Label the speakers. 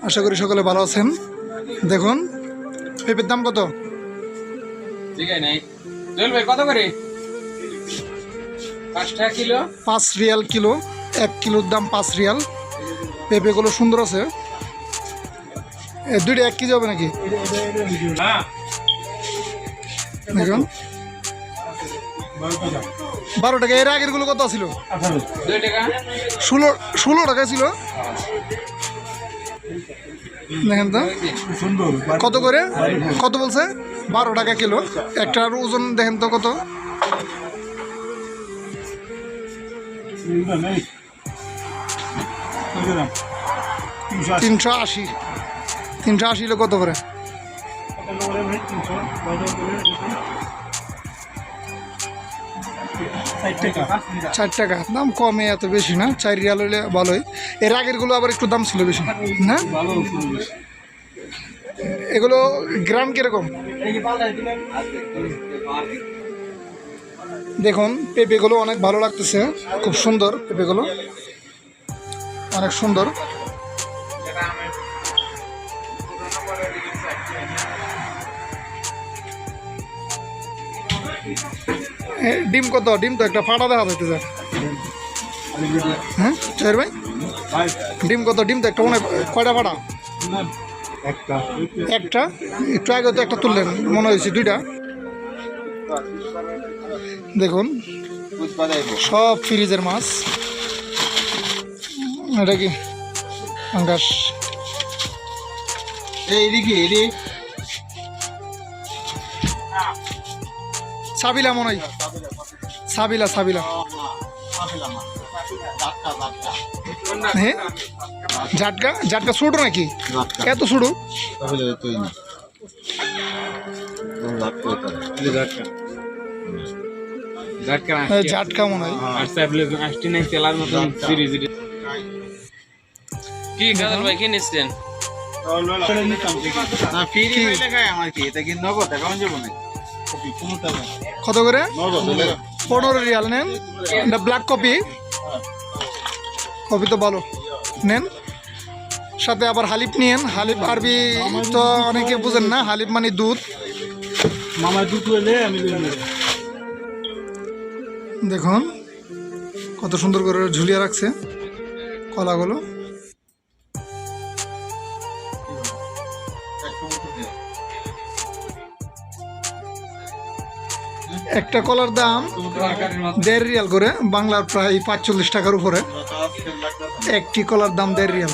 Speaker 1: আশা করি সকলে ভালো আছেন। দেখুন পেঁপের দাম কত?
Speaker 2: কত করে? 5 টাকা কিলো।
Speaker 1: 5 Real kilo. 1 কিলোর দাম 5 রিয়াল। পেঁপেগুলো সুন্দর আছে। দুইটা 1 কেজি হবে নাকি? দেখুন 12 টাকা। এর আগের গুলো কত ছিল?
Speaker 2: 2 টাকা।
Speaker 1: 16 টাকা ছিল। দেখেন তো কত করে, কত বলছে? 12 টাকা কিলো। একটার ওজন দেখেন তো কত? 380। 380 কিলো কত করে? 4 টাকা। দাম কমে, এত বেশি না। 4 রিয়াল হলে ভালোই। এর আগের গুলো আবার একটু দাম ছিল বেশি না? এগুলো গ্রাম কিরকম? দেখুন পেঁপেগুলো অনেক ভালো লাগতেছে, খুব সুন্দর। পেঁপেগুলো অনেক সুন্দর। ডিম কত? ডিম তো একটা ফাটা দেখা যাইতেছে। হ্যাঁ চার ভাই, ডিম কত? ডিম তো একটা মনে কয়টা ফাটা? একটা। একটু আগে তো একটা তুললেন, মনে হয়েছে 2টা। দেখুন সব ফ্রিজের মাছ। এটা কি পাঙ্গাস? সাবিলা মনে হয়। সাবিলা সাবিলা। হ্যাঁ ঝাটকা। ঝাটকা ছোটো নাকি? এত ছোটো? ঝাটকা মনে হয়।
Speaker 2: কি গাজর ভাই কি নিচ্ছেন?
Speaker 1: কত করে? 15 রিয়াল নেন। এটা ব্ল্যাক কপি। কপি তো ভালো, নেন। সাথে আবার হালিব নিয়েন। হালিব আরবি তো অনেকে বুঝেন না। হালিব মানে দুধ। দেখুন কত সুন্দর করে ঝুলিয়ে রাখছে কলাগুলো। একটা কলার দাম 1.5 রিয়াল করে, বাংলার প্রায় 45 টাকার উপরে। একটি কলার দাম 1.5 রিয়াল।